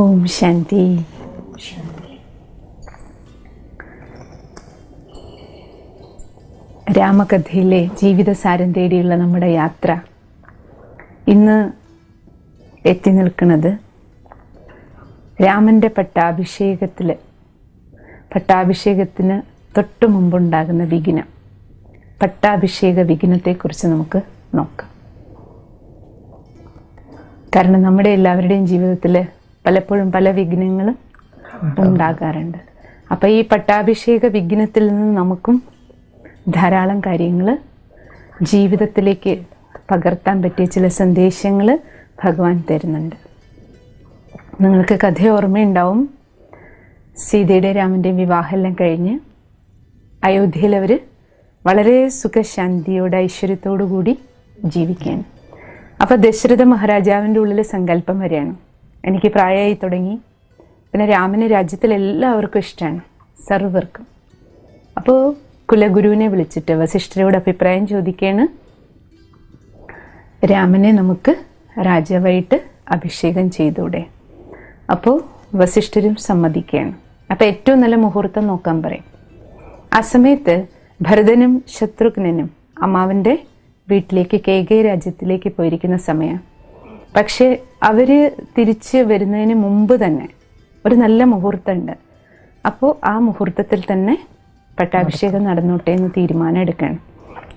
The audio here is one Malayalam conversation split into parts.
ഓം ശാന്തി. രാമകഥയിലെ ജീവിതസാരം തേടിയുള്ള നമ്മുടെ യാത്ര ഇന്ന് എത്തി നിൽക്കുന്നത് രാമൻ്റെ പട്ടാഭിഷേകത്തിന് തൊട്ടു മുമ്പുണ്ടാകുന്ന വിഘ്നം, പട്ടാഭിഷേക വിഘ്നത്തെക്കുറിച്ച് നമുക്ക് നോക്കാം. കാരണം നമ്മുടെ എല്ലാവരുടെയും ജീവിതത്തിൽ പലപ്പോഴും പല വിഘ്നങ്ങളും ഉണ്ടാകാറുണ്ട്. അപ്പം ഈ പട്ടാഭിഷേക വിഘ്നത്തിൽ നിന്ന് നമുക്കും ധാരാളം കാര്യങ്ങൾ ജീവിതത്തിലേക്ക് പകർത്താൻ പറ്റിയ ചില സന്ദേശങ്ങൾ ഭഗവാൻ തരുന്നുണ്ട്. നിങ്ങൾക്ക് കഥ ഓർമ്മയുണ്ടാവും. സീതയുടെ രാമൻ്റെയും വിവാഹമെല്ലാം കഴിഞ്ഞ് അയോധ്യയിൽ അവർ വളരെ സുഖശാന്തിയോടെ ഐശ്വര്യത്തോടു കൂടി ജീവിക്കുകയാണ്. അപ്പോൾ ദശരഥ മഹാരാജാവിൻ്റെ ഉള്ളിൽ സങ്കല്പം വരികയാണ്, എനിക്ക് പ്രായമായി തുടങ്ങി, പിന്നെ രാമന് രാജ്യത്തിലെല്ലാവർക്കും ഇഷ്ടമാണ്, സർവർക്കും. അപ്പോൾ കുലഗുരുവിനെ വിളിച്ചിട്ട് വസിഷ്ഠരോട് അഭിപ്രായം ചോദിക്കുകയാണ്, രാമനെ നമുക്ക് രാജാവായിട്ട് അഭിഷേകം ചെയ്തൂടെ? അപ്പോൾ വസിഷ്ഠരും സമ്മതിക്കുകയാണ്. അപ്പോൾ ഏറ്റവും നല്ല മുഹൂർത്തം നോക്കാൻ പറയും. ആ സമയത്ത് ഭരതനും ശത്രുഘ്നനും അമ്മാവൻ്റെ വീട്ടിലേക്ക് കേകയ രാജ്യത്തിലേക്ക് പോയിരിക്കുന്ന സമയം. പക്ഷേ അവർ തിരിച്ച് വരുന്നതിന് മുമ്പ് തന്നെ ഒരു നല്ല മുഹൂർത്തമുണ്ട്. അപ്പോൾ ആ മുഹൂർത്തത്തിൽ തന്നെ പട്ടാഭിഷേകം നടന്നോട്ടെ എന്ന് തീരുമാനം എടുക്കുകയാണ്.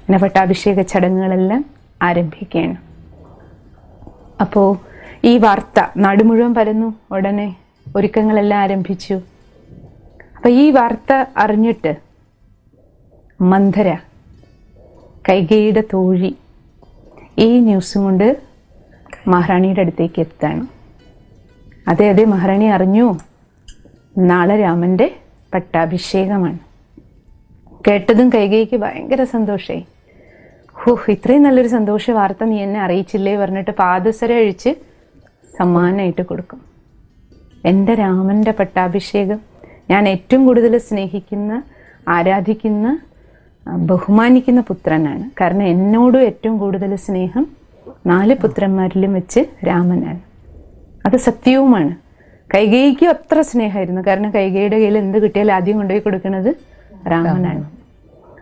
പിന്നെ പട്ടാഭിഷേക ചടങ്ങുകളെല്ലാം ആരംഭിക്കുകയാണ്. അപ്പോൾ ഈ വാർത്ത നാട് മുഴുവൻ പരന്നു. ഉടനെ ഒരുക്കങ്ങളെല്ലാം ആരംഭിച്ചു. അപ്പം ഈ വാർത്ത അറിഞ്ഞിട്ട് മന്ധര, കൈകേയിയുടെ തോഴി, ഈ ന്യൂസും കൊണ്ട് മഹാറാണിയുടെ അടുത്തേക്ക് എത്താണ്. അതെ മഹാറാണി അറിഞ്ഞു, നാളെ രാമൻ്റെ പട്ടാഭിഷേകമാണ്. കേട്ടതും കൈകേയിക്ക് ഭയങ്കര സന്തോഷമായി. ഇത്രയും നല്ലൊരു സന്തോഷ വാർത്ത നീ എന്നെ അറിയിച്ചില്ലേ പറഞ്ഞിട്ട് പാദസര അഴിച്ച് സമ്മാനമായിട്ട് കൊടുക്കും. എൻ്റെ രാമൻ്റെ പട്ടാഭിഷേകം, ഞാൻ ഏറ്റവും കൂടുതൽ സ്നേഹിക്കുന്ന, ആരാധിക്കുന്ന, ബഹുമാനിക്കുന്ന പുത്രനാണ്. കാരണം എന്നോടും ഏറ്റവും കൂടുതൽ സ്നേഹം 4 പുത്രന്മാരിലും വെച്ച് രാമനാണ്. അത് സത്യവുമാണ്. കൈകേയിക്ക് അത്ര സ്നേഹമായിരുന്നു. കാരണം കൈകേയിയുടെ കയ്യിൽ എന്ത് കിട്ടിയാലും ആദ്യം കൊണ്ടുപോയി കൊടുക്കുന്നത് രാമനാണ്.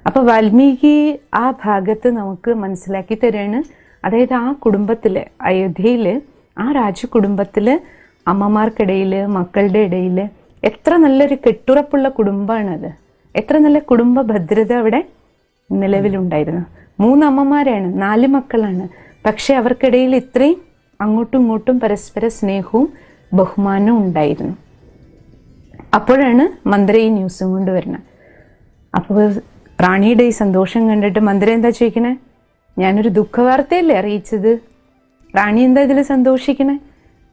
അപ്പോൾ വാൽമീകി ആ ഭാഗത്ത് നമുക്ക് മനസ്സിലാക്കി തരാണ്. അതായത് ആ കുടുംബത്തിൽ, അയോധ്യയിൽ ആ രാജകുടുംബത്തിൽ അമ്മമാർക്കിടയിൽ, മക്കളുടെ ഇടയിൽ എത്ര നല്ലൊരു കെട്ടുറപ്പുള്ള കുടുംബമാണത്. എത്ര നല്ല കുടുംബ ഭദ്രത അവിടെ നിലവിലുണ്ടായിരുന്നു. 3 അമ്മമാരാണ്, 4 മക്കളാണ്. പക്ഷെ അവർക്കിടയിൽ ഇത്രയും അങ്ങോട്ടും ഇങ്ങോട്ടും പരസ്പര സ്നേഹവും ബഹുമാനവും ഉണ്ടായിരുന്നു. അപ്പോഴാണ് മന്ത്രി ഈ ന്യൂസും കൊണ്ട് വരുന്നത്. അപ്പോൾ റാണിയുടെ ഈ സന്തോഷം കണ്ടിട്ട് മന്ത്രി എന്താ ചോദിക്കണേ, ഞാനൊരു ദുഃഖവാർത്തയല്ലേ അറിയിച്ചത്, റാണി എന്താ ഇതിൽ സന്തോഷിക്കണേ?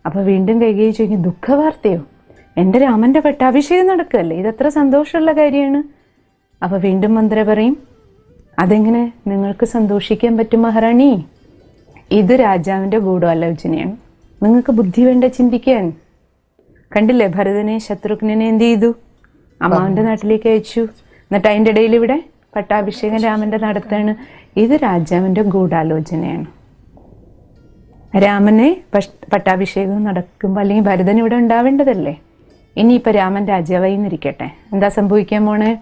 അപ്പോൾ വീണ്ടും കൈകേയി ചോദിക്കും, ദുഃഖവാർത്തയോ? എൻ്റെ രാമൻ്റെ പട്ടാഭിഷേകം നടക്കുകയല്ലേ, ഇതത്ര സന്തോഷമുള്ള കാര്യമാണ്. അപ്പോൾ വീണ്ടും മന്ത്രി പറയും, അതെങ്ങനെ നിങ്ങൾക്ക് സന്തോഷിക്കാൻ പറ്റും മഹാറാണി? ഇത് രാജാവിൻ്റെ ഗൂഢാലോചനയാണ്. നിങ്ങൾക്ക് ബുദ്ധി വേണ്ട ചിന്തിക്കാൻ. കണ്ടില്ലേ, ഭരതനെ ശത്രുഘ്നെ എന്ത് ചെയ്തു? അമ്മാവൻ്റെ നാട്ടിലേക്ക് അയച്ചു. എന്നിട്ട് അതിൻ്റെ ഇടയിൽ ഇവിടെ പട്ടാഭിഷേകം രാമൻ്റെ നടത്താണ്. ഇത് രാജാവിൻ്റെ ഗൂഢാലോചനയാണ്. രാമനെ പട്ടാഭിഷേകം നടക്കുമ്പോൾ, അല്ലെങ്കിൽ ഭരതൻ ഇവിടെ ഉണ്ടാവേണ്ടതല്ലേ? ഇനിയിപ്പോൾ രാമൻ രാജാവായി എന്നിരിക്കട്ടെ, എന്താ സംഭവിക്കാൻ പോണേ?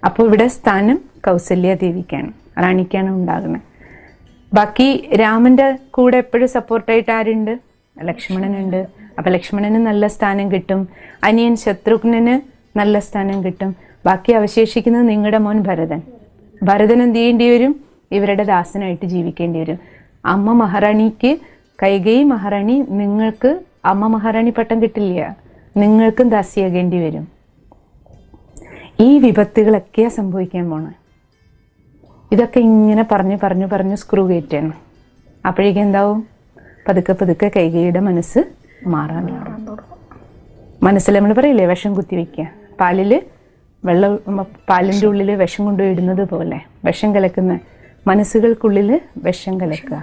അപ്പോൾ ഇവിടെ സ്ഥാനം കൗസല്യാദേവിക്കാണ്, റാണിക്കാണ് ഉണ്ടാകുന്നത്. ബാക്കി രാമൻ്റെ കൂടെ എപ്പോഴും സപ്പോർട്ടായിട്ട് ആരുണ്ട്? ലക്ഷ്മണനുണ്ട്. അപ്പം ലക്ഷ്മണന് നല്ല സ്ഥാനം കിട്ടും, അനിയൻ ശത്രുഘ്നന് നല്ല സ്ഥാനം കിട്ടും. ബാക്കി അവശേഷിക്കുന്നത് നിങ്ങളുടെ മോൻ ഭരതൻ. ഭരതൻ എന്ത് ചെയ്യേണ്ടി വരും? ഇവരുടെ ദാസനായിട്ട് ജീവിക്കേണ്ടി വരും. അമ്മ മഹാറാണിക്ക്, കൈകേയി മഹാറാണി, നിങ്ങൾക്ക് അമ്മ മഹാറാണി പട്ടം കിട്ടില്ല, നിങ്ങൾക്കും ദാസിയാകേണ്ടി വരും. ഈ വിപത്തുകളൊക്കെയാണ് സംഭവിക്കാൻ പോണത്. ഇതൊക്കെ ഇങ്ങനെ പറഞ്ഞു സ്ക്രൂ കയറ്റാണ്. അപ്പോഴേക്കും എന്താവും? പതുക്കെ കൈകേയിയുടെ മനസ്സ് മാറാൻ തുടങ്ങും. മനസ്സിൽ നമ്മൾ പറയില്ലേ, വിഷം കുത്തി വയ്ക്കുക. പാലിൻ്റെ ഉള്ളിൽ വിഷം കൊണ്ടുപോയി ഇടുന്നത് പോലെ വിഷം കലക്കുന്ന മനസ്സുകൾക്കുള്ളിൽ വിഷം കലക്കുക.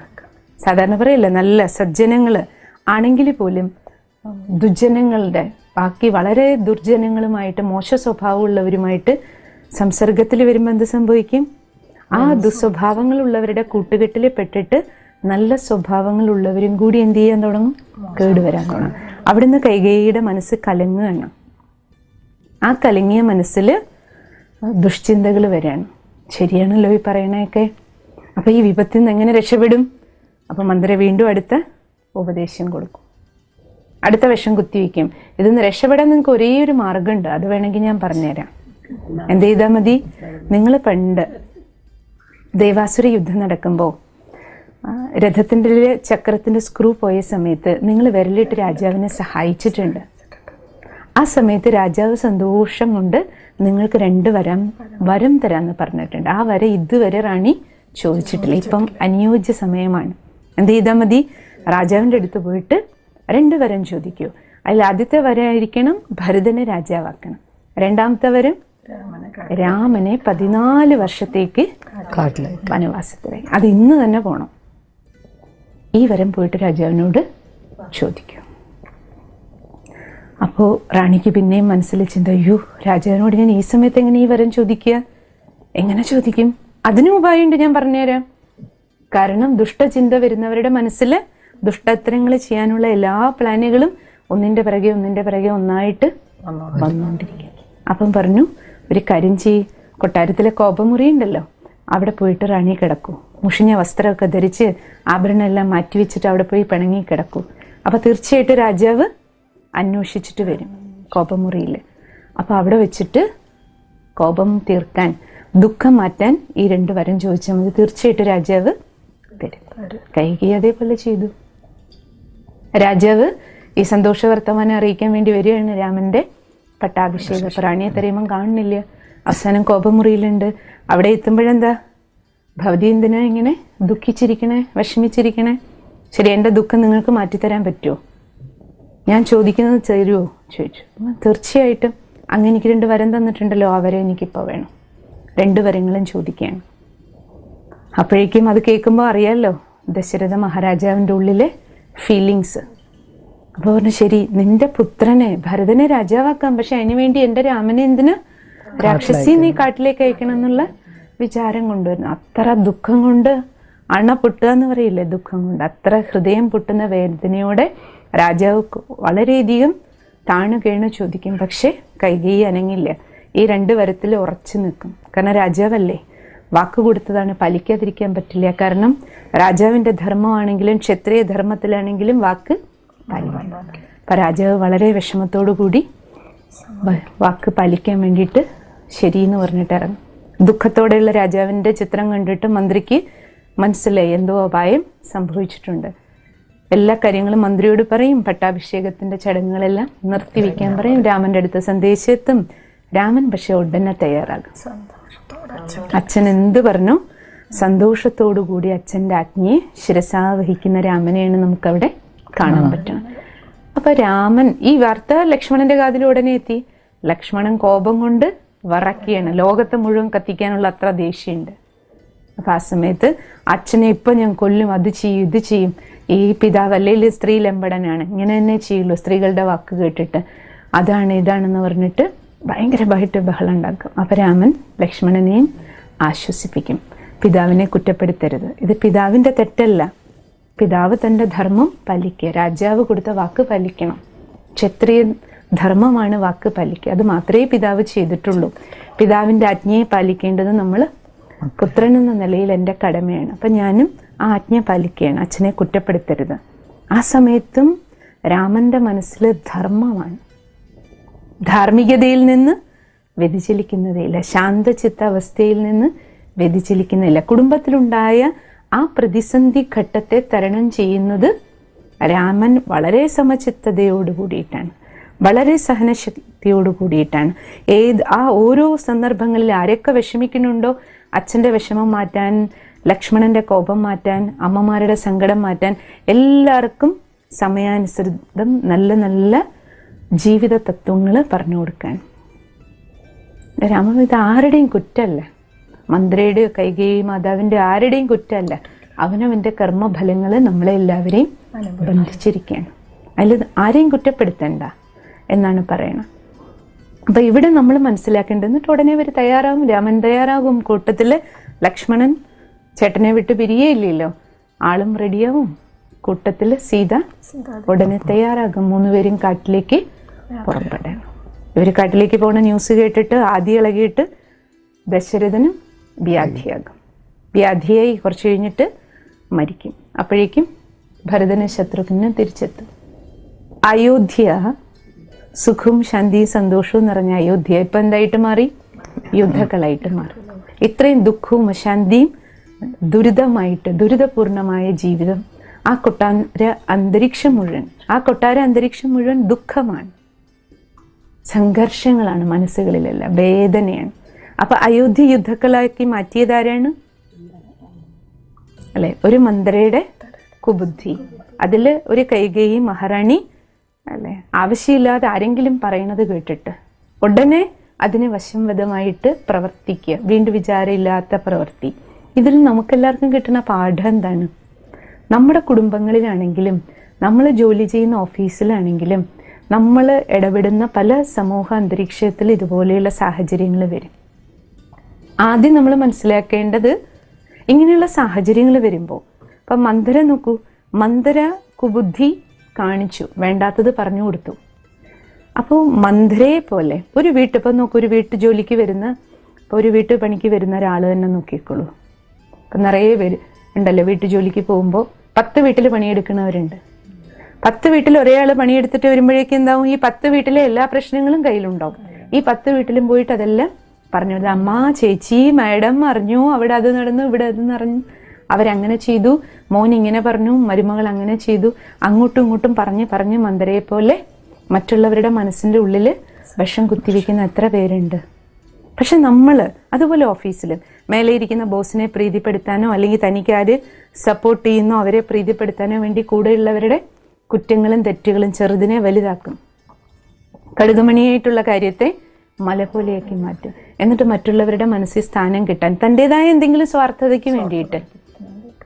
സാധാരണ പറയില്ലേ, നല്ല സജ്ജനങ്ങൾ ആണെങ്കിൽ പോലും ദുർജനങ്ങളുടെ, ബാക്കി വളരെ ദുർജനങ്ങളുമായിട്ട്, മോശ സ്വഭാവമുള്ളവരുമായിട്ട് സംസർഗത്തിൽ വരുമ്പോൾ എന്ത് സംഭവിക്കും? ആ ദുസ്വഭാവങ്ങളുള്ളവരുടെ കൂട്ടുകെട്ടിൽ പെട്ടിട്ട് നല്ല സ്വഭാവങ്ങളുള്ളവരും കൂടി എന്ത് ചെയ്യാൻ തുടങ്ങും? കേടുവരാൻ തുടങ്ങും. അവിടുന്ന് കൈകേയിയുടെ മനസ്സ് കലങ്ങുകയാണ്. ആ കലങ്ങിയ മനസ്സിൽ ദുഷ്ചിന്തകൾ വരികയാണ്. ശരിയാണല്ലോ ഈ പറയണയൊക്കെ. അപ്പം ഈ വിപത്തിൽ നിന്ന് എങ്ങനെ രക്ഷപ്പെടും? അപ്പം മന്ത്രി വീണ്ടും അടുത്ത ഉപദേശം കൊടുക്കും, അടുത്ത വിഷം കുത്തിവെക്കും. ഇതിന്ന് രക്ഷപ്പെടാൻ നിങ്ങൾക്ക് ഒരേ ഒരു മാർഗമുണ്ട്, അത് വേണമെങ്കിൽ ഞാൻ പറഞ്ഞുതരാം. എന്ത് ചെയ്താൽ മതി? നിങ്ങൾ പണ്ട് ദേവാസുര യുദ്ധം നടക്കുമ്പോൾ രഥത്തിൻ്റെ ചക്രത്തിൻ്റെ സ്ക്രൂ പോയ സമയത്ത് നിങ്ങൾ വിരലിട്ട് രാജാവിനെ സഹായിച്ചിട്ടുണ്ട്. ആ സമയത്ത് രാജാവ് സന്തോഷം കൊണ്ട് നിങ്ങൾക്ക് 2 വരം തരാമെന്ന് പറഞ്ഞിട്ടുണ്ട്. ആ വര ഇതുവരെ റാണി ചോദിച്ചിട്ടില്ല. ഇപ്പം അനുയോജ്യ സമയമാണ്. എന്ത് ചെയ്താൽ മതി? രാജാവിൻ്റെ അടുത്ത് പോയിട്ട് 2 വരം ചോദിക്കൂ. അതിൽ ആദ്യത്തെ വരമായിരിക്കണം ഭരതനെ രാജാവാക്കണം. 2ാമത്തെ വരം രാമനെ 14 വർഷത്തേക്ക് വനവാസത്തിലായി. അത് ഇന്ന് തന്നെ പോകണം. ഈ വരം പോയിട്ട് രാജാവിനോട് ചോദിക്കൂ. അപ്പോൾ റാണിക്ക് പിന്നെയും മനസ്സിൽ ചിന്ത, അയ്യോ രാജാവിനോട് ഞാൻ ഈ സമയത്ത് എങ്ങനെ ഈ വരം ചോദിക്കുക? എങ്ങനെ ചോദിക്കും? അതിനും ഉപായമുണ്ട്, ഞാൻ പറഞ്ഞുതരാം. കാരണം ദുഷ്ടചിന്ത വരുന്നവരുടെ മനസ്സിൽ ദുഷ്ടത്തരങ്ങൾ ചെയ്യാനുള്ള എല്ലാ പ്ലാനുകളും ഒന്നിൻ്റെ പിറകെ ഒന്നായിട്ട് വന്നുകൊണ്ടിരിക്കും. അപ്പം പറഞ്ഞു, ഒരു കാര്യം ചെയ്യ്, കൊട്ടാരത്തിലെ കോപമുറി ഉണ്ടല്ലോ, അവിടെ പോയിട്ട് റാണി കിടക്കൂ. മുഷിഞ്ഞ വസ്ത്രമൊക്കെ ധരിച്ച് ആഭരണം എല്ലാം മാറ്റി വെച്ചിട്ട് അവിടെ പോയി പിണങ്ങി കിടക്കൂ. അപ്പോൾ തീർച്ചയായിട്ടും രാജാവ് അന്വേഷിച്ചിട്ട് വരും കോപമുറിയിൽ. അപ്പോൾ അവിടെ വെച്ചിട്ട് കോപം തീർക്കാൻ, ദുഃഖം മാറ്റാൻ ഈ 2 വരം ചോദിച്ചാൽ മതി. തീർച്ചയായിട്ടും രാജാവ് തരും. കൈകേയി അതേപോലെ ചെയ്തു. രാജാവ് ഈ സന്തോഷ വർത്തമാനം അറിയിക്കാൻ വേണ്ടി വരികയാണ്. രാമൻ്റെ പട്ടാഭിഷേകം. അപ്പോൾ റാണിയെ തരയുമ്പം കാണുന്നില്ല. അവസാനം കോപമുറിയിലുണ്ട്. അവിടെ എത്തുമ്പോഴെന്താ, ഭവതി എന്തിനാ ഇങ്ങനെ ദുഃഖിച്ചിരിക്കണേ, വിഷമിച്ചിരിക്കണേ? ശരി, എൻ്റെ ദുഃഖം നിങ്ങൾക്ക് മാറ്റിത്തരാൻ പറ്റുമോ? ഞാൻ ചോദിക്കുന്നത് തരുമോ ചോദിച്ചു. തീർച്ചയായിട്ടും, അങ്ങ് എനിക്ക് 2 വരം തന്നിട്ടുണ്ടല്ലോ, ആ വരം എനിക്കിപ്പോൾ വേണം. 2 വരങ്ങളും ചോദിക്കുകയാണ്. അപ്പോഴേക്കും അത് കേൾക്കുമ്പോൾ അറിയാമല്ലോ ദശരഥ മഹാരാജാവിൻ്റെ ഉള്ളിലെ ഫീലിങ്സ്. അപ്പോൾ പറഞ്ഞു, ശരി, നിന്റെ പുത്രനെ ഭരതനെ രാജാവാക്കാം, പക്ഷെ അതിനു വേണ്ടി എൻ്റെ രാമനെ എന്തിനാ രാക്ഷസി നീ കാട്ടിലേക്ക് അയക്കണം എന്നുള്ള വിചാരം കൊണ്ടുവരുന്നു. അത്ര ദുഃഖം കൊണ്ട് അണ പൊട്ടുക എന്ന് പറയില്ലേ, ദുഃഖം കൊണ്ട് അത്ര ഹൃദയം പൊട്ടുന്ന വേദനയോടെ രാജാവ് വളരെയധികം താണുകേണ് ചോദിക്കും. പക്ഷേ കൈകേയി അനങ്ങില്ല. ഈ 2 വരത്തിൽ ഉറച്ചു നിൽക്കും. കാരണം രാജാവല്ലേ, വാക്ക് കൊടുത്തതാണ്, പാലിക്കാതിരിക്കാൻ പറ്റില്ല. കാരണം രാജാവിൻ്റെ ധർമ്മമാണെങ്കിലും ക്ഷത്രിയ ധർമ്മത്തിലാണെങ്കിലും വാക്ക് പാലിക്കണം. അപ്പം രാജാവ് വളരെ വിഷമത്തോടു കൂടി വാക്ക് പാലിക്കാൻ വേണ്ടിയിട്ട് ശരിയെന്ന് പറഞ്ഞിട്ട് ഇറങ്ങും. ദുഃഖത്തോടെയുള്ള രാജാവിൻ്റെ ചിത്രം കണ്ടിട്ട് മന്ത്രിക്ക് മനസ്സിലായി എന്തോ അപായം സംഭവിച്ചിട്ടുണ്ട്. എല്ലാ കാര്യങ്ങളും മന്ത്രിയോട് പറയും. പട്ടാഭിഷേകത്തിൻ്റെ ചടങ്ങുകളെല്ലാം നിർത്തിവെക്കാൻ പറയും. രാമൻ്റെ അടുത്ത് സന്ദേശം എത്തും. രാമൻ പക്ഷെ ഉടനെ തയ്യാറാകും. അച്ഛൻ എന്ത് പറഞ്ഞു, സന്തോഷത്തോടു കൂടി അച്ഛൻ്റെ ആജ്ഞയെ ശിരസാ വഹിക്കുന്ന രാമനെയാണ് നമുക്കവിടെ കാണാൻ പറ്റണം. അപ്പൊ രാമൻ ഈ വാർത്ത ലക്ഷ്മണന്റെ കാതിൽ ഉടനെ എത്തി. ലക്ഷ്മണൻ കോപം കൊണ്ട് വറക്കിയാണ്. ലോകത്തെ മുഴുവൻ കത്തിക്കാനുള്ള അത്ര ദേഷ്യമുണ്ട്. അപ്പൊ ആ സമയത്ത് അച്ഛനെ ഇപ്പൊ ഞാൻ കൊല്ലും, അത് ചെയ്യും, ഇത് ചെയ്യും. ഈ പിതാവ് അല്ലെങ്കിൽ സ്ത്രീ ലംബടനാണ്, ഇങ്ങനെ തന്നെ ചെയ്യുള്ളൂ സ്ത്രീകളുടെ വാക്ക് കേട്ടിട്ട്, അതാണ് ഇതാണെന്ന് പറഞ്ഞിട്ട് ഭയങ്കരമായിട്ട് ബഹളം ഉണ്ടാക്കും. അപ്പൊ രാമൻ ലക്ഷ്മണനെയും ആശ്വസിപ്പിക്കും. പിതാവിനെ കുറ്റപ്പെടുത്തരുത്, ഇത് പിതാവിൻ്റെ തെറ്റല്ല. പിതാവ് തൻ്റെ ധർമ്മം പാലിക്കുക, രാജാവ് കൊടുത്ത വാക്ക് പാലിക്കണം. ക്ഷത്രിയ ധർമ്മമാണ് വാക്ക് പാലിക്കുക, അത് മാത്രമേ പിതാവ് ചെയ്തിട്ടുള്ളൂ. പിതാവിൻ്റെ ആജ്ഞയെ പാലിക്കേണ്ടത് നമ്മൾ പുത്രൻ എന്ന നിലയിൽ എൻ്റെ കടമയാണ്. അപ്പം ഞാനും ആ ആജ്ഞ പാലിക്കുകയാണ്, അച്ഛനെ കുറ്റപ്പെടുത്തരുത്. ആ സമയത്തും രാമൻ്റെ മനസ്സിൽ ധർമ്മമാണ്, ധാർമ്മികതയിൽ നിന്ന് വ്യതിചലിക്കുന്നതേയില്ല, ശാന്തചിത്ത അവസ്ഥയിൽ നിന്ന് വ്യതിചലിക്കുന്നില്ല. കുടുംബത്തിലുണ്ടായ ആ പ്രതിസന്ധി ഘട്ടത്തെ തരണം ചെയ്യുന്നത് രാമൻ വളരെ സമചിത്തതയോട് കൂടിയിട്ടാണ്, വളരെ സഹനശക്തിയോട് കൂടിയിട്ടാണ്. ആ ഓരോ സന്ദർഭങ്ങളിൽ ആരൊക്കെ വിഷമിക്കുന്നുണ്ടോ അച്ഛൻ്റെ വിഷമം മാറ്റാൻ, ലക്ഷ്മണൻ്റെ കോപം മാറ്റാൻ, അമ്മമാരുടെ സങ്കടം മാറ്റാൻ, എല്ലാവർക്കും സമയാനുസൃതം നല്ല നല്ല ജീവിത തത്വങ്ങൾ പറഞ്ഞു കൊടുക്കാൻ. രാമൻ ഇത് ആരുടെയും കുറ്റമല്ല, മന്ത്രിയുടെയോ കൈകേയി മാതാവിൻ്റെ ആരുടെയും കുറ്റമല്ല. അവനവൻ്റെ കർമ്മഫലങ്ങൾ നമ്മളെ എല്ലാവരെയും ബന്ധിച്ചിരിക്കുകയാണ്, അതിൽ ആരെയും കുറ്റപ്പെടുത്തണ്ട എന്നാണ് പറയണത്. അപ്പം ഇവിടെ നമ്മൾ മനസ്സിലാക്കേണ്ടത്, എന്നിട്ട് ഉടനെ അവർ തയ്യാറാകും, രാമൻ തയ്യാറാകും. കൂട്ടത്തിൽ ലക്ഷ്മണൻ ചേട്ടനെ വിട്ട് പിരിയേയില്ലല്ലോ, ആളും റെഡിയാവും, കൂട്ടത്തിൽ സീത ഉടനെ തയ്യാറാകും. 3 പേരും കാട്ടിലേക്ക് പുറപ്പെടണം. ഇവർ കാട്ടിലേക്ക് പോകുന്ന ന്യൂസ് കേട്ടിട്ട് ആദ്യം ഇളകിയിട്ട് ദശരഥനും വ്യാധിയാകും. വ്യാധിയായി കുറച്ച് കഴിഞ്ഞിട്ട് മരിക്കും. അപ്പോഴേക്കും ഭരതനും ശത്രുഘ്നും തിരിച്ചെത്തും. അയോധ്യ സുഖവും ശാന്തിയും സന്തോഷവും നിറഞ്ഞ അയോധ്യ ഇപ്പം എന്തായിട്ട് മാറി? യുദ്ധക്കളായിട്ട് മാറി. ഇത്രയും ദുഃഖവും അശാന്തിയും ദുരിതമായിട്ട് ദുരിതപൂർണമായ ജീവിതം, ആ കൊട്ടാര അന്തരീക്ഷം മുഴുവൻ ദുഃഖമാണ്, സംഘർഷങ്ങളാണ്, മനസ്സുകളിലെല്ലാം വേദനയാണ്. അപ്പൊ അയോധ്യ യുദ്ധക്കളാക്കി മാറ്റിയതാരാണ്? അല്ലെ, ഒരു മന്ത്രയുടെ കുബുദ്ധി. അതില് ഒരു കൈകേയി മഹാറാണി അല്ലെ, ആവശ്യമില്ലാതെ ആരെങ്കിലും പറയുന്നത് കേട്ടിട്ട് ഉടനെ അതിന് വശംവദമായിട്ട് പ്രവർത്തിക്കുക, വീണ്ടും വിചാരമില്ലാത്ത പ്രവൃത്തി. ഇതിൽ നമുക്കെല്ലാവർക്കും കിട്ടുന്ന പാഠം എന്താണ്? നമ്മുടെ കുടുംബങ്ങളിലാണെങ്കിലും നമ്മൾ ജോലി ചെയ്യുന്ന ഓഫീസിലാണെങ്കിലും നമ്മൾ ഇടപെടുന്ന പല സമൂഹ അന്തരീക്ഷത്തിൽ ഇതുപോലെയുള്ള സാഹചര്യങ്ങൾ വരും. ആദ്യം നമ്മൾ മനസ്സിലാക്കേണ്ടത് ഇങ്ങനെയുള്ള സാഹചര്യങ്ങൾ വരുമ്പോൾ, ഇപ്പം മന്ദര നോക്കൂ, മന്ദര കുബുദ്ധി കാണിച്ചു, വേണ്ടാത്തത് പറഞ്ഞു കൊടുത്തു. അപ്പോൾ മന്ദരയെ പോലെ ഒരു ഇപ്പം നോക്കൂ, ഒരു ജോലിക്ക് വരുന്ന, ഇപ്പോൾ ഒരു പണിക്ക് വരുന്ന ഒരാൾ തന്നെ നോക്കിക്കോളൂ. ഇപ്പം നിറയെ പേര് ഉണ്ടല്ലോ ജോലിക്ക് പോകുമ്പോൾ 10 വീട്ടിൽ പണിയെടുക്കുന്നവരുണ്ട്. 10 വീട്ടിൽ ഒരാൾ പണിയെടുത്തിട്ട് വരുമ്പോഴേക്കും എന്താവും? ഈ 10 വീട്ടിലെ എല്ലാ പ്രശ്നങ്ങളും കയ്യിലുണ്ടാവും. ഈ 10 വീട്ടിലും പോയിട്ട് അതെല്ലാം പറഞ്ഞു, അമ്മ, ചേച്ചി, മാഡം അറിഞ്ഞു, അവിടെ അത് നടന്നു, ഇവിടെ അത് നടന്നു, അവരങ്ങനെ ചെയ്തു, മോൻ ഇങ്ങനെ പറഞ്ഞു, മരുമകൾ അങ്ങനെ ചെയ്തു, അങ്ങോട്ടും ഇങ്ങോട്ടും പറഞ്ഞ് മന്ദരയെ പോലെ മറ്റുള്ളവരുടെ മനസ്സിൻ്റെ ഉള്ളിൽ വിഷം കുത്തിവെക്കുന്ന എത്ര പേരുണ്ട്. പക്ഷെ നമ്മൾ അതുപോലെ ഓഫീസിൽ മേലെ ഇരിക്കുന്ന ബോസിനെ പ്രീതിപ്പെടുത്താനോ അല്ലെങ്കിൽ തനിക്കാര് സപ്പോർട്ട് ചെയ്യുന്നോ അവരെ പ്രീതിപ്പെടുത്താനോ വേണ്ടി കൂടെയുള്ളവരുടെ കുറ്റങ്ങളും തെറ്റുകളും ചെറുതിനെ വലുതാക്കും. കടുകുമണിയായിട്ടുള്ള കാര്യത്തെ മല പോലെയാക്കി മാറ്റും. എന്നിട്ട് മറ്റുള്ളവരുടെ മനസ്സിൽ സ്ഥാനം കിട്ടാൻ തൻ്റെതായ എന്തെങ്കിലും സ്വാർത്ഥതയ്ക്ക് വേണ്ടിയിട്ട്.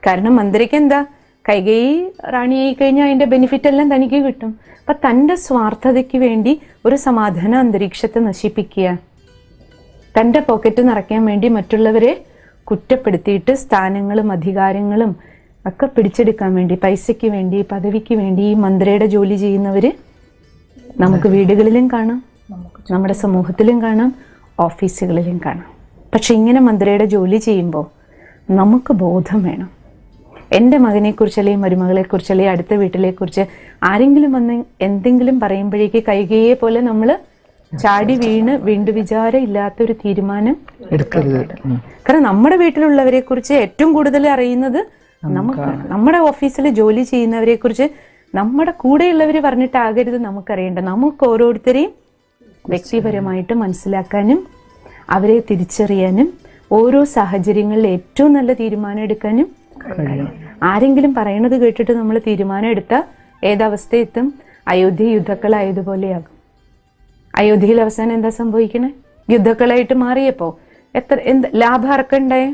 കാരണം മന്ത്രിക്ക് എന്താ, കൈകേയി റാണിയായി കഴിഞ്ഞാൽ അതിൻ്റെ ബെനിഫിറ്റ് എല്ലാം തനിക്ക് കിട്ടും. അപ്പം തൻ്റെ സ്വാർത്ഥതയ്ക്ക് വേണ്ടി ഒരു സമാധാന അന്തരീക്ഷത്തെ നശിപ്പിക്കുക, തൻ്റെ പോക്കറ്റ് നിറയ്ക്കാൻ വേണ്ടി മറ്റുള്ളവരെ കുറ്റപ്പെടുത്തിയിട്ട് സ്ഥാനങ്ങളും അധികാരങ്ങളും ഒക്കെ പിടിച്ചെടുക്കാൻ വേണ്ടി, പൈസയ്ക്ക് വേണ്ടി, പദവിക്ക് വേണ്ടി ഈ മന്ത്രിയുടെ ജോലി ചെയ്യുന്നവർ നമുക്ക് വീടുകളിലും കാണാം, നമ്മുടെ സമൂഹത്തിലും കാണാം, ഓഫീസുകളിലും കാണാം. പക്ഷെ ഇങ്ങനെ മന്ത്രിയുടെ ജോലി ചെയ്യുമ്പോൾ നമുക്ക് ബോധം വേണം. എൻ്റെ മകനെക്കുറിച്ച് അല്ലെങ്കിൽ മരുമകളെക്കുറിച്ച് അല്ലെങ്കിൽ അടുത്ത വീട്ടിലെക്കുറിച്ച് ആരെങ്കിലും വന്ന് എന്തെങ്കിലും പറയുമ്പോഴേക്ക് കൈകേയെ പോലെ നമ്മൾ ചാടി വീണ്ടും വിചാരം ഇല്ലാത്തൊരു തീരുമാനം എടുക്കരുത്. കാരണം നമ്മുടെ വീട്ടിലുള്ളവരെ കുറിച്ച് ഏറ്റവും കൂടുതൽ അറിയുന്നത് നമുക്കാണ്. നമ്മുടെ ഓഫീസിൽ ജോലി ചെയ്യുന്നവരെ കുറിച്ച് നമ്മുടെ കൂടെയുള്ളവർ പറഞ്ഞിട്ടാകരുത് നമുക്കറിയേണ്ടത്. നമുക്ക് ഓരോരുത്തരെയും വ്യക്തിപരമായിട്ട് മനസ്സിലാക്കാനും അവരെ തിരിച്ചറിയാനും ഓരോ സാഹചര്യങ്ങളിൽ ഏറ്റവും നല്ല തീരുമാനം എടുക്കാനും കഴിയും. ആരെങ്കിലും പറയണത് കേട്ടിട്ട് നമ്മൾ തീരുമാനം എടുത്താൽ ഏതവസ്ഥയെത്തും? അയോധ്യ യുദ്ധക്കളായതുപോലെയാകും. അയോധ്യയിൽ അവസാനം എന്താ സംഭവിക്കണേ? യുദ്ധക്കളായിട്ട് മാറിയപ്പോ എന്ത് ലാഭം ആർക്കുണ്ടായേ?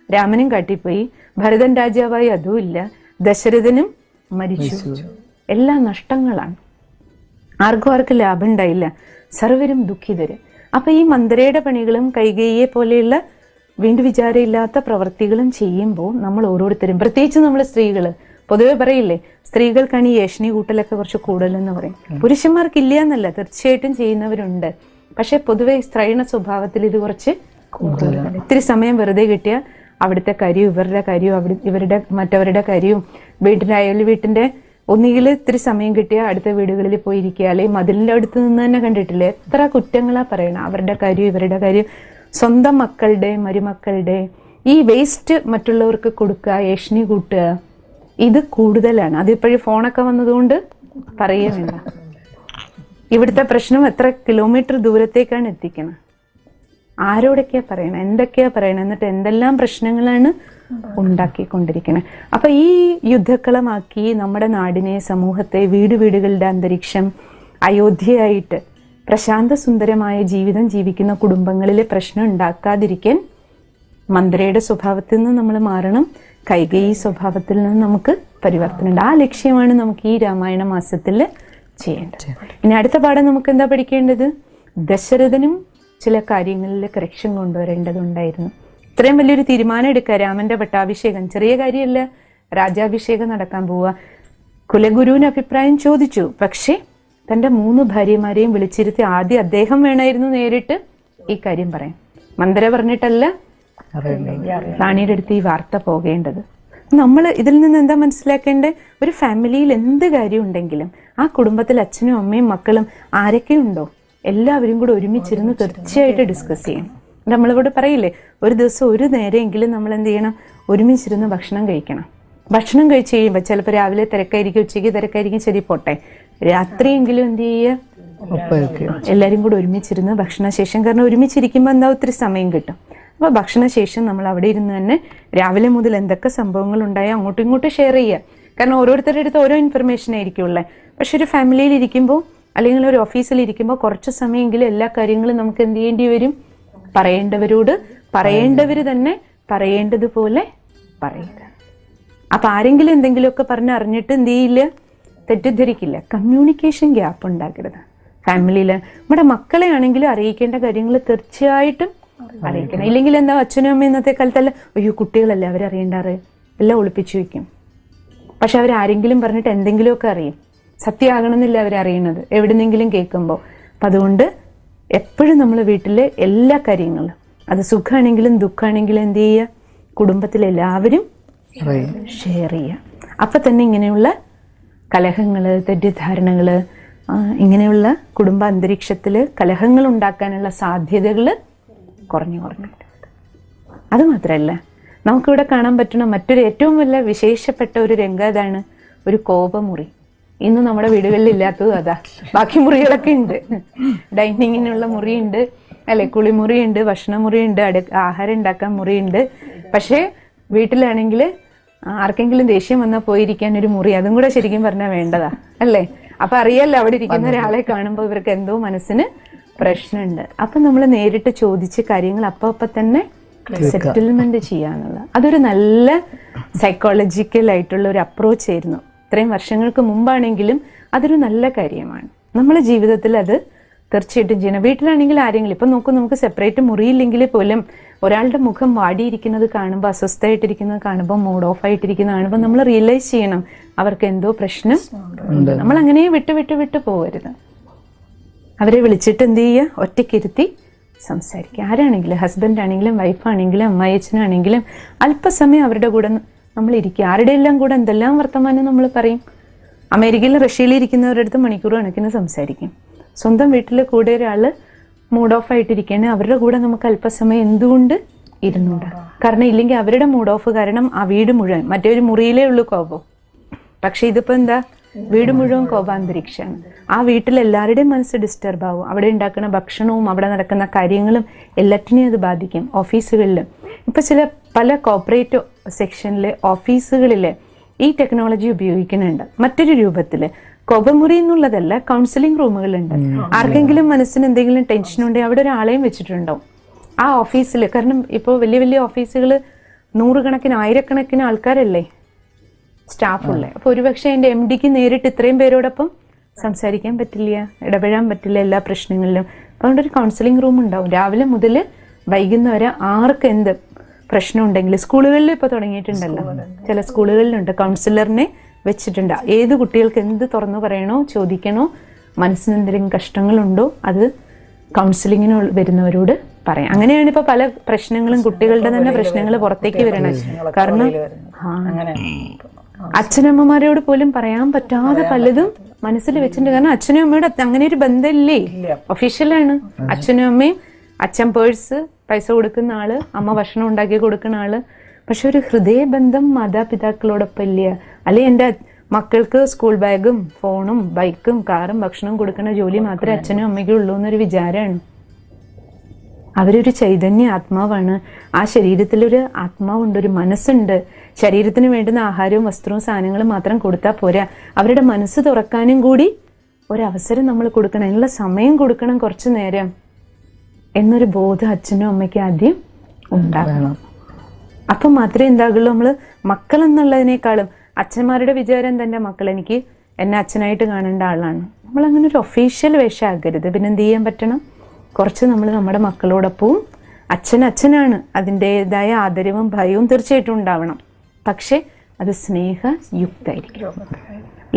രാമനും കാട്ടിപ്പോയി, ഭരതൻ രാജാവായി അതുമില്ല, ദശരഥനും മരിച്ചു. എല്ലാം നഷ്ടങ്ങളാണ്. ആർക്കും ലാഭം ഉണ്ടായില്ല, സർവരും ദുഃഖിതര്. അപ്പൊ ഈ മന്ദരയുടെ പണികളും കൈകേയിയെ പോലെയുള്ള വീണ്ടും വിചാരമില്ലാത്ത പ്രവൃത്തികളും ചെയ്യുമ്പോൾ നമ്മൾ ഓരോരുത്തരും, പ്രത്യേകിച്ച് നമ്മൾ സ്ത്രീകള് പൊതുവെ പറയില്ലേ, സ്ത്രീകൾക്കാണ് ഈ ഏഷണി കൂട്ടലൊക്കെ കുറച്ച് കൂടുതലെന്ന് പറയും. പുരുഷന്മാർക്കില്ല എന്നല്ല, തീർച്ചയായിട്ടും ചെയ്യുന്നവരുണ്ട്. പക്ഷെ പൊതുവെ സ്ത്രൈണ സ്വഭാവത്തിൽ ഇത് കുറച്ച് കൂടുതലാണ്. ഇത്തിരി സമയം വെറുതെ കിട്ടിയാൽ അവിടുത്തെ കാര്യവും ഇവരുടെ കാര്യവും മറ്റവരുടെ കാര്യവും വീട്ടിന്റെ ഒന്നുകിൽ ഇത്തിരി സമയം കിട്ടിയാൽ അടുത്ത വീടുകളിൽ പോയിരിക്കുക, അല്ലെങ്കിൽ മതിലിൻ്റെ അടുത്ത് നിന്ന് തന്നെ കണ്ടിട്ടില്ലേ എത്ര കുറ്റങ്ങളാ പറയണം. അവരുടെ കാര്യം ഇവരുടെ കാര്യം, സ്വന്തം മക്കളുടെ മരുമക്കളുടെ ഈ വേസ്റ്റ് മറ്റുള്ളവർക്ക് കൊടുക്കുക, ഏഷണി കൂട്ടുക, ഇത് കൂടുതലാണ്. അതിപ്പോഴും ഫോണൊക്കെ വന്നതുകൊണ്ട് പറയേ വേണ്ട. ഇവിടുത്തെ പ്രശ്നം എത്ര കിലോമീറ്റർ ദൂരത്തേക്കാണ് എത്തിക്കണം, ആരോടൊക്കെയാ പറയണം, എന്തൊക്കെയാ പറയണം, എന്നിട്ട് എന്തെല്ലാം പ്രശ്നങ്ങളാണ് ഉണ്ടാക്കിക്കൊണ്ടിരിക്കുന്നത്. അപ്പൊ ഈ യുദ്ധക്കളമാക്കി നമ്മുടെ നാടിനെ, സമൂഹത്തെ, വീടുകളുടെ അന്തരീക്ഷം അയോധ്യയായിട്ട് പ്രശാന്ത സുന്ദരമായ ജീവിതം ജീവിക്കുന്ന കുടുംബങ്ങളിലെ പ്രശ്നം ഉണ്ടാക്കാതിരിക്കാൻ മന്ത്രിയുടെ സ്വഭാവത്തിൽ നിന്ന് നമ്മൾ മാറണം, കൈകേയി സ്വഭാവത്തിൽ നിന്ന് നമുക്ക് പരിവർത്തനം. ആ ലക്ഷ്യമാണ് നമുക്ക് ഈ രാമായണ മാസത്തിൽ ചെയ്യേണ്ടത്. ഇനി അടുത്ത പാഠം നമുക്ക് എന്താ പഠിക്കേണ്ടത്? ദശരഥനും ചില കാര്യങ്ങളിൽ കറക്ഷൻ കൊണ്ടുവരേണ്ടതുണ്ടായിരുന്നു. ഇത്രയും വലിയൊരു തീരുമാനം എടുക്കുക, രാമന്റെ പട്ടാഭിഷേകം ചെറിയ കാര്യമല്ല. രാജാഭിഷേകം നടക്കാൻ പോവുക. കുലഗുരുവിന് അഭിപ്രായം ചോദിച്ചു. പക്ഷേ തൻ്റെ 3 ഭാര്യമാരെയും വിളിച്ചിരുത്തി ആദ്യം അദ്ദേഹം വേണമായിരുന്നു നേരിട്ട് ഈ കാര്യം പറയാൻ. മന്ദര പറഞ്ഞിട്ടല്ല റാണിയുടെ അടുത്ത് ഈ വാർത്ത പോകേണ്ടത്. നമ്മൾ ഇതിൽ നിന്ന് എന്താ മനസ്സിലാക്കേണ്ടത്? ഒരു ഫാമിലിയിൽ എന്ത് കാര്യം ഉണ്ടെങ്കിലും ആ കുടുംബത്തിൽ അച്ഛനും അമ്മയും മക്കളും ആരൊക്കെയുണ്ടോ എല്ലാവരും കൂടെ ഒരുമിച്ചിരുന്ന് തീർച്ചയായിട്ടും ഡിസ്കസ് ചെയ്യണം. നമ്മളിവിടെ പറയില്ലേ, ഒരു ദിവസം ഒരു നേരമെങ്കിലും നമ്മൾ എന്ത് ചെയ്യണം, ഒരുമിച്ചിരുന്ന് ഭക്ഷണം കഴിക്കണം. ഭക്ഷണം കഴിച്ച് കഴിയുമ്പോൾ ചിലപ്പോൾ രാവിലെ തിരക്കായിരിക്കും, ഉച്ചയ്ക്ക് തിരക്കായിരിക്കും, ശരി പോട്ടെ, രാത്രിയെങ്കിലും എന്ത് ചെയ്യുക, എല്ലാവരും കൂടെ ഒരുമിച്ചിരുന്ന് ഭക്ഷണശേഷം. കാരണം ഒരുമിച്ചിരിക്കുമ്പോൾ എന്താ ഒത്തിരി സമയം കിട്ടും. അപ്പോൾ ഭക്ഷണശേഷം നമ്മൾ അവിടെ ഇരുന്ന് തന്നെ രാവിലെ മുതൽ എന്തൊക്കെ സംഭവങ്ങൾ ഉണ്ടായോ അങ്ങോട്ടും ഇങ്ങോട്ടും ഷെയർ ചെയ്യുക. കാരണം ഓരോരുത്തരുടെ അടുത്ത് ഓരോ ഇൻഫർമേഷൻ ആയിരിക്കുമല്ലേ. പക്ഷെ ഒരു ഫാമിലിയിൽ ഇരിക്കുമ്പോൾ അല്ലെങ്കിൽ ഒരു ഓഫീസിൽ ഇരിക്കുമ്പോൾ കുറച്ച് സമയമെങ്കിലും എല്ലാ കാര്യങ്ങളും നമുക്ക് എന്ത് ചെയ്യേണ്ടി വരും, പറയേണ്ടവരോട് പറയേണ്ടവർ തന്നെ പറയേണ്ടതുപോലെ പറയുക. അപ്പം ആരെങ്കിലും എന്തെങ്കിലുമൊക്കെ പറഞ്ഞറിഞ്ഞിട്ട് എന്ത് ചെയ്യില്ല, തെറ്റിദ്ധരിക്കില്ല. കമ്മ്യൂണിക്കേഷൻ ഗ്യാപ്പ് ഉണ്ടാക്കരുത് ഫാമിലിയിൽ. നമ്മുടെ മക്കളെ ആണെങ്കിലും അറിയിക്കേണ്ട കാര്യങ്ങൾ തീർച്ചയായിട്ടും അറിയിക്കണം. ഇല്ലെങ്കിൽ എന്താ, അച്ഛനും അമ്മയും ഇന്നത്തെ കാലത്തല്ല, അയ്യോ കുട്ടികളല്ലേ അവരറിയണ്ടാറ്, എല്ലാം ഒളിപ്പിച്ചു വയ്ക്കും. പക്ഷെ അവരാരെങ്കിലും പറഞ്ഞിട്ട് എന്തെങ്കിലുമൊക്കെ അറിയും. സത്യമാകണമെന്നില്ല അവരറിയണത്, എവിടെന്നെങ്കിലും കേൾക്കുമ്പോൾ. അപ്പം അതുകൊണ്ട് എപ്പോഴും നമ്മൾ വീട്ടിലെ എല്ലാ കാര്യങ്ങളും, അത് സുഖമാണെങ്കിലും ദുഃഖമാണെങ്കിലും എന്ത് ചെയ്യുക, കുടുംബത്തിലെല്ലാവരും ഷെയർ ചെയ്യുക. അപ്പം തന്നെ ഇങ്ങനെയുള്ള കലഹങ്ങൾ, തെറ്റിദ്ധാരണകൾ, ഇങ്ങനെയുള്ള കുടുംബ അന്തരീക്ഷത്തിൽ കലഹങ്ങൾ ഉണ്ടാക്കാനുള്ള സാധ്യതകൾ കുറഞ്ഞു. അത് മാത്രമല്ല, നമുക്കിവിടെ കാണാൻ പറ്റുന്ന മറ്റൊരു ഏറ്റവും വലിയ വിശേഷപ്പെട്ട ഒരു രംഗം അതാണ്, ഒരു കോപമുറി. ഇന്ന് നമ്മുടെ വീടുകളിൽ ഇല്ലാത്തതും അതാ. ബാക്കി മുറികളൊക്കെ ഉണ്ട്, ഡൈനിങ്ങിനുള്ള മുറിയുണ്ട്, അല്ലെ, കുളിമുറിയുണ്ട്, ഭക്ഷണമുറിയുണ്ട്, ആഹാരം ഉണ്ടാക്കാൻ മുറിയുണ്ട്. പക്ഷേ വീട്ടിലാണെങ്കിൽ ആർക്കെങ്കിലും ദേഷ്യം വന്നാൽ പോയിരിക്കാൻ ഒരു മുറി, അതും കൂടെ ശരിക്കും പറഞ്ഞാൽ വേണ്ടതാ, അല്ലേ? അപ്പൊ അറിയാലോ, അവിടെ ഇരിക്കുന്ന ഒരാളെ കാണുമ്പോൾ ഇവർക്ക് എന്തോ മനസ്സിന് പ്രശ്നമുണ്ട്. അപ്പൊ നമ്മൾ നേരിട്ട് ചോദിച്ച് കാര്യങ്ങൾ അപ്പം തന്നെ സെറ്റിൽമെന്റ് ചെയ്യാന്നുള്ള അതൊരു നല്ല സൈക്കോളജിക്കൽ ആയിട്ടുള്ള ഒരു അപ്രോച്ച് ആയിരുന്നു. ഇത്രയും വർഷങ്ങൾക്ക് മുമ്പാണെങ്കിലും അതൊരു നല്ല കാര്യമാണ്. നമ്മളെ ജീവിതത്തിൽ അത് തീർച്ചയായിട്ടും ചെയ്യണം. വീട്ടിലാണെങ്കിൽ ആരെങ്കിലും ഇപ്പം നോക്കൂ, നമുക്ക് സെപ്പറേറ്റ് മുറിയില്ലെങ്കിൽ പോലും ഒരാളുടെ മുഖം വാടിയിരിക്കുന്നത് കാണുമ്പോൾ, അസ്വസ്ഥമായിട്ടിരിക്കുന്നത് കാണുമ്പോൾ, മൂഡ് ഓഫ് ആയിട്ടിരിക്കുന്നത് കാണുമ്പോൾ നമ്മൾ റിയലൈസ് ചെയ്യണം അവർക്ക് എന്തോ പ്രശ്നം ഉണ്ട്. നമ്മൾ അങ്ങനെ വിട്ട് പോകരുത്. അവരെ വിളിച്ചിട്ട് എന്ത് ചെയ്യുക, ഒറ്റയ്ക്കിരുത്തി സംസാരിക്കുക. ആരാണെങ്കിലും, ഹസ്ബൻഡ് ആണെങ്കിലും വൈഫാണെങ്കിലും അമ്മായിയച്ഛനാണെങ്കിലും അല്പസമയം അവരുടെ കൂടെ നമ്മൾ ഇരിക്കുക. ആരുടെ എല്ലാം കൂടെ എന്തെല്ലാം വർത്തമാനം നമ്മൾ പറയും. അമേരിക്കയിലും റഷ്യയിലും ഇരിക്കുന്നവരുടെ അടുത്ത് മണിക്കൂർ കണക്കിന് സംസാരിക്കും. സ്വന്തം വീട്ടിൽ കൂടെ ഒരാൾ മൂഡ് ഓഫ് ആയിട്ടിരിക്കുകയാണ്, അവരുടെ കൂടെ നമുക്ക് അല്പസമയം എന്തുകൊണ്ട് ഇരുന്നുണ്ട്. കാരണം ഇല്ലെങ്കിൽ അവരുടെ മൂഡ് ഓഫ് കാരണം ആ വീട് മുഴുവൻ, മറ്റേ ഒരു മുറിയിലേ ഉള്ളൂ കോപം. പക്ഷെ ഇതിപ്പോൾ എന്താ, വീട് മുഴുവൻ കോപാന്തരീക്ഷമാണ്. ആ വീട്ടിൽ എല്ലാവരുടെയും മനസ്സ് ഡിസ്റ്റർബ് ആവും. അവിടെ ഉണ്ടാക്കുന്ന ഭക്ഷണവും അവിടെ നടക്കുന്ന കാര്യങ്ങളും എല്ലാറ്റിനെയും അത് ബാധിക്കും. ഓഫീസുകളിൽ ഇപ്പം പല കോർപ്പറേറ്റ് സെക്ഷനിൽ ഓഫീസുകളിൽ ഈ ടെക്നോളജി ഉപയോഗിക്കുന്നുണ്ട്. മറ്റൊരു രൂപത്തിൽ കോപമുറി എന്നുള്ളതല്ല, കൗൺസിലിംഗ് റൂമുകളുണ്ട്. ആർക്കെങ്കിലും മനസ്സിന് എന്തെങ്കിലും ടെൻഷൻ ഉണ്ടെങ്കിൽ അവിടെ ഒരാളെയും വെച്ചിട്ടുണ്ടാവും ആ ഓഫീസിൽ. കാരണം ഇപ്പോൾ വലിയ വലിയ ഓഫീസുകൾ 100 കണക്കിന് 1000 ആൾക്കാരല്ലേ സ്റ്റാഫുള്ളേ. അപ്പോൾ ഒരുപക്ഷെ എൻ്റെ MDക്ക് നേരിട്ട് ഇത്രയും പേരോടൊപ്പം സംസാരിക്കാൻ പറ്റില്ല, ഇടപെടാൻ പറ്റില്ല എല്ലാ പ്രശ്നങ്ങളിലും. അതുകൊണ്ട് ഒരു കൗൺസിലിംഗ് റൂം ഉണ്ടാവും. രാവിലെ മുതൽ വൈകുന്നേരം ആർക്ക് എന്ത് പ്രശ്നം ഉണ്ടെങ്കിലും, സ്കൂളുകളിൽ ഇപ്പോൾ തുടങ്ങിയിട്ടുണ്ടല്ലോ, ചില സ്കൂളുകളിലുണ്ട്, കൗൺസിലറിനെ വെച്ചിട്ടുണ്ട്. ഏത് കുട്ടികൾക്ക് എന്ത് തുറന്നു പറയണോ, ചോദിക്കണോ, മനസ്സിന് എന്തെങ്കിലും കഷ്ടങ്ങളുണ്ടോ അത് കൗൺസിലിങ്ങിന് വരുന്നവരോട് പറയാം. അങ്ങനെയാണ് ഇപ്പോൾ പല പ്രശ്നങ്ങളും, കുട്ടികളുടെ തന്നെ പ്രശ്നങ്ങൾ പുറത്തേക്ക് വരണത്. കാരണം അച്ഛനമ്മമാരോട് പോലും പറയാൻ പറ്റാതെ പലതും മനസ്സിൽ വെച്ചിട്ടുണ്ട്. കാരണം അച്ഛനും അമ്മയോട് അങ്ങനെ ഒരു ബന്ധമില്ലേ, ഒഫീഷ്യലാണ്. അച്ഛനും അമ്മയും, അച്ഛൻ പേഴ്സ് പൈസ കൊടുക്കുന്ന ആള്, അമ്മ ഭക്ഷണം ഉണ്ടാക്കി കൊടുക്കുന്ന ആള്. പക്ഷെ ഒരു ഹൃദയബന്ധം മാതാപിതാക്കളോടൊപ്പം ഇല്ല. അല്ലെ എൻ്റെ മക്കൾക്ക് സ്കൂൾ ബാഗും ഫോണും ബൈക്കും കാറും ഭക്ഷണം കൊടുക്കുന്ന ജോലി മാത്രമേ അച്ഛനും അമ്മയ്ക്കും ഉള്ളൂ എന്നൊരു വിചാരമാണ്. അവരൊരു ചൈതന്യ ആത്മാവാണ്. ആ ശരീരത്തിലൊരു ആത്മാവുണ്ട്, ഒരു മനസ്സുണ്ട്. ശരീരത്തിന് വേണ്ടുന്ന ആഹാരവും വസ്ത്രവും സാധനങ്ങളും മാത്രം കൊടുത്താൽ പോരാ, അവരുടെ മനസ്സ് തുറക്കാനും കൂടി ഒരവസരം നമ്മൾ കൊടുക്കണം, അതിനുള്ള സമയം കൊടുക്കണം, കുറച്ചു നേരം എന്നൊരു ബോധം അച്ഛനും അമ്മയ്ക്കും ആദ്യം ഉണ്ടാകണം. അപ്പം മാത്രമേ എന്താകുള്ളൂ. നമ്മൾ മക്കൾ എന്നുള്ളതിനേക്കാളും അച്ഛന്മാരുടെ വിചാരം തൻ്റെ മക്കൾ എനിക്ക് എന്നെ അച്ഛനായിട്ട് കാണേണ്ട ആളാണ്. നമ്മളങ്ങനെ ഒരു ഒഫീഷ്യൽ വേഷമാകരുത്. പിന്നെ എന്ത് ചെയ്യാൻ പറ്റണം, കുറച്ച് നമ്മൾ നമ്മുടെ മക്കളോടൊപ്പവും അച്ഛനാണ്, അതിൻ്റെതായ ആദരവും ഭയവും തീർച്ചയായിട്ടും ഉണ്ടാവണം. പക്ഷെ അത് സ്നേഹയുക്തായിരിക്കും.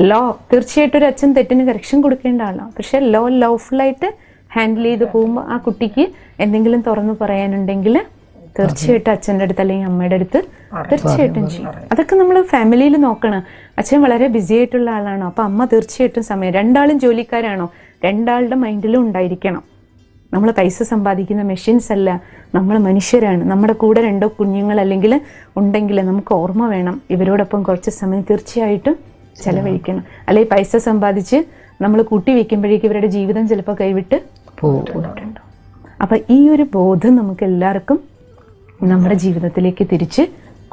ലോ തീർച്ചയായിട്ടും ഒരു അച്ഛൻ തെറ്റിന് കറക്ഷൻ കൊടുക്കേണ്ട ആളാണ്. പക്ഷെ ലവ്ഫുള്ളായിട്ട് ഹാൻഡിൽ ചെയ്ത് പോകുമ്പോൾ ആ കുട്ടിക്ക് എന്തെങ്കിലും തുറന്നു പറയാനുണ്ടെങ്കിൽ തീർച്ചയായിട്ടും അച്ഛൻ്റെ അടുത്ത് അല്ലെങ്കിൽ അമ്മയുടെ അടുത്ത് തീർച്ചയായിട്ടും ചെയ്യും. അതൊക്കെ നമ്മൾ ഫാമിലിയിൽ നോക്കണം. അച്ഛൻ വളരെ ബിസി ആയിട്ടുള്ള ആളാണോ, അപ്പോൾ അമ്മ തീർച്ചയായിട്ടും സമയം, രണ്ടാളും ജോലിക്കാരാണോ, രണ്ടാളുടെ മൈൻഡിലും ഉണ്ടായിരിക്കണം. നമ്മൾ പൈസ സമ്പാദിക്കുന്ന മെഷീൻസ് അല്ല, നമ്മൾ മനുഷ്യരാണ്. നമ്മുടെ കൂടെ 2 കുഞ്ഞുങ്ങൾ അല്ലെങ്കിൽ ഉണ്ടെങ്കിൽ നമുക്ക് ഓർമ്മ വേണം ഇവരോടൊപ്പം കുറച്ച് സമയം തീർച്ചയായിട്ടും ചെലവഴിക്കണം. അല്ലെങ്കിൽ പൈസ സമ്പാദിച്ച് നമ്മൾ കൂട്ടി വെക്കുമ്പോഴേക്കും ഇവരുടെ ജീവിതം ചിലപ്പോൾ കൈവിട്ട് പോയിട്ടുണ്ടോ. അപ്പം ഈ ഒരു ബോധം നമുക്ക് എല്ലാവർക്കും നമ്മുടെ ജീവിതത്തിലേക്ക് തിരിച്ച്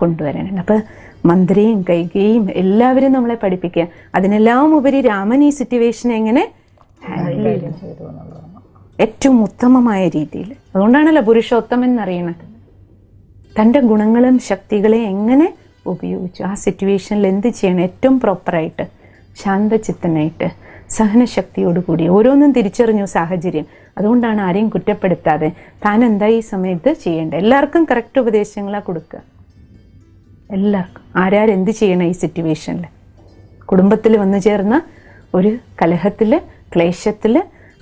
കൊണ്ടുവരാനുണ്ട്. അപ്പം മന്ത്രിയും കൈകേയും എല്ലാവരും നമ്മളെ പഠിപ്പിക്കുക. അതിനെല്ലാം ഉപരി രാമൻ ഈ സിറ്റുവേഷൻ എങ്ങനെ ഹാൻഡിൽ ചെയ്തു എന്നുള്ളതാണ് ഏറ്റവും ഉത്തമമായ രീതിയിൽ. അതുകൊണ്ടാണല്ലോ പുരുഷോത്തമൻ എന്നറിയണത്. തൻ്റെ ഗുണങ്ങളും ശക്തികളെയും എങ്ങനെ ഉപയോഗിച്ചു, ആ സിറ്റുവേഷനിൽ എന്ത് ചെയ്യണം, ഏറ്റവും പ്രോപ്പറായിട്ട് ശാന്തചിത്തനായിട്ട് സഹനശക്തിയോടുകൂടി ഓരോന്നും തിരിച്ചറിഞ്ഞു സാഹചര്യം. അതുകൊണ്ടാണ് ആരെയും കുറ്റപ്പെടുത്താതെ താൻ എന്താ ഈ സമയത്ത് ചെയ്യേണ്ടത്. എല്ലാവർക്കും കറക്റ്റ് ഉപദേശങ്ങളാണ് കൊടുക്കുക. എല്ലാവർക്കും ആരാരെന്ത് ചെയ്യണം ഈ സിറ്റുവേഷനിൽ. കുടുംബത്തിൽ വന്നു ചേർന്ന ഒരു കലഹത്തിൽ, ക്ലേശത്തിൽ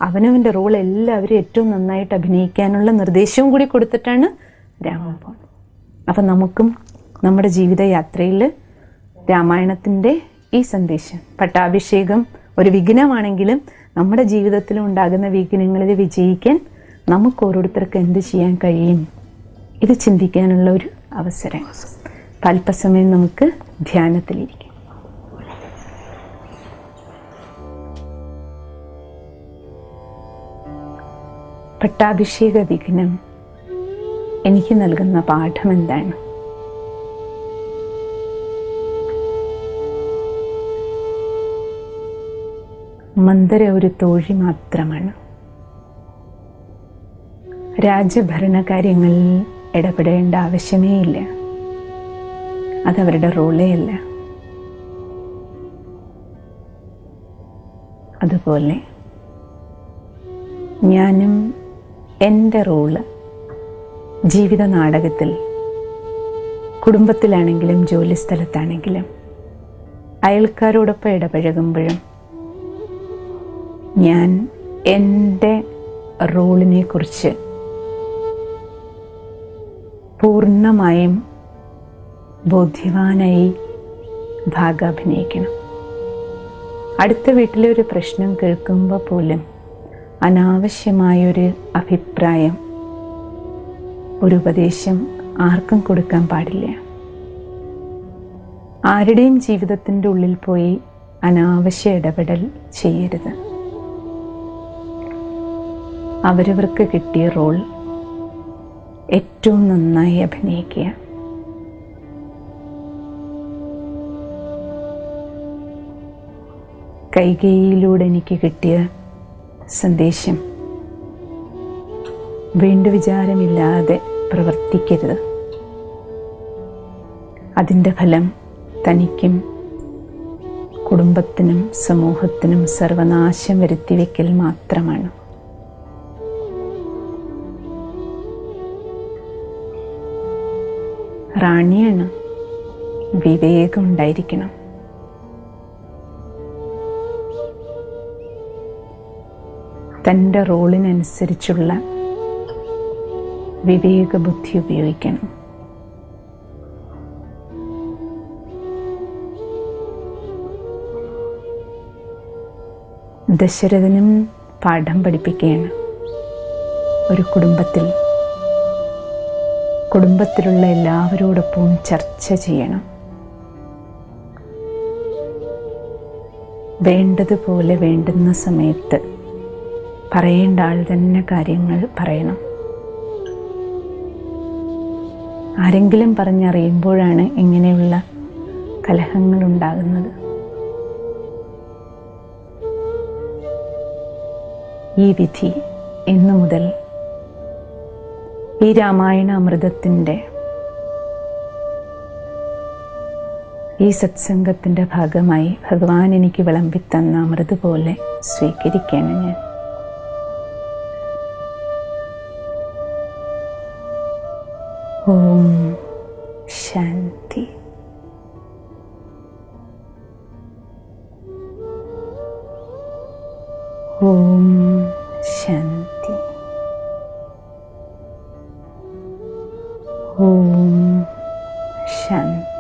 അവനവൻ്റെ റോൾ എല്ലാവരും ഏറ്റവും നന്നായിട്ട് അഭിനയിക്കാനുള്ള നിർദ്ദേശവും കൂടി കൊടുത്തിട്ടാണ് രാമൻ പോകുന്നത്. അപ്പം നമുക്കും നമ്മുടെ ജീവിതയാത്രയിൽ രാമായണത്തിൻ്റെ ഈ സന്ദേശം, പട്ടാഭിഷേകം ഒരു വിഘ്നമാണെങ്കിലും നമ്മുടെ ജീവിതത്തിൽ ഉണ്ടാകുന്ന വിഘ്നങ്ങളിൽ വിജയിക്കാൻ നമുക്ക് ഓരോരുത്തർക്ക് എന്ത് ചെയ്യാൻ കഴിയും, ഇത് ചിന്തിക്കാനുള്ള ഒരു അവസരം. അല്പസമയം നമുക്ക് ധ്യാനത്തിലിരിക്കാം. പട്ടാഭിഷേക വിഘ്നം എനിക്ക് നൽകുന്ന പാഠം എന്താണ്? മന്ദര ഒരു തോഴി മാത്രമാണ്. രാജ്യഭരണകാര്യങ്ങളിൽ ഇടപെടേണ്ട ആവശ്യമേ ഇല്ല. അതവരുടെ റോളേ അല്ല. അതുപോലെ ഞാനും എൻ്റെ റോള് ജീവിത നാടകത്തിൽ, കുടുംബത്തിലാണെങ്കിലും ജോലി സ്ഥലത്താണെങ്കിലും അയൽക്കാരോടൊപ്പം ഇടപഴകുമ്പോഴും ഞാൻ എൻ്റെ റോളിനെ കുറിച്ച് പൂർണ്ണമായും ബോധ്യവാനായി ഭാഗാഭിനയിക്കണം. അടുത്ത വീട്ടിലെ ഒരു പ്രശ്നം കേൾക്കുമ്പോൾ പോലും അനാവശ്യമായൊരു അഭിപ്രായം, ഒരു ഉപദേശം ആർക്കും കൊടുക്കാൻ പാടില്ല. ആരുടെയും ജീവിതത്തിൻ്റെ ഉള്ളിൽ പോയി അനാവശ്യ ഇടപെടൽ ചെയ്യരുത്. അവരവർക്ക് കിട്ടിയ റോൾ ഏറ്റവും നന്നായി അഭിനയിക്കുക. കൈകേയിലൂടെ എനിക്ക് കിട്ടിയ സന്ദേശം, വീണ്ടും വിചാരമില്ലാതെ പ്രവർത്തിക്കരുത്. അതിൻ്റെ ഫലം തനിക്കും കുടുംബത്തിനും സമൂഹത്തിനും സർവനാശം വരുത്തിവെക്കൽ മാത്രമാണ്. റാണിയാണ്, വിവേകം ഉണ്ടായിരിക്കണം. തൻ്റെ റോളിനനുസരിച്ചുള്ള വിവേകബുദ്ധി ഉപയോഗിക്കണം. ദശരഥനും പാഠം പഠിപ്പിക്കുകയാണ്. ഒരു കുടുംബത്തിലുള്ള എല്ലാവരോടൊപ്പവും ചർച്ച ചെയ്യണം. വേണ്ടതുപോലെ വേണ്ടുന്ന സമയത്ത് പറയേണ്ട ആൾ തന്നെ കാര്യങ്ങൾ പറയണം. ആരെങ്കിലും പറഞ്ഞറിയുമ്പോഴാണ് ഇങ്ങനെയുള്ള കലഹങ്ങൾ ഉണ്ടാകുന്നത്. ഈ വിധി ഇന്നു മുതൽ ഈ രാമായണ അമൃതത്തിൻ്റെ, ഈ സത്സംഗത്തിൻ്റെ ഭാഗമായി ഭഗവാൻ എനിക്ക് വിളമ്പിത്തന്ന അമൃത് പോലെ സ്വീകരിക്കുകയാണ് ഞാൻ. ഓം ശാന്തി. ഓം ശാന്തി. ഓം ശാന്തി.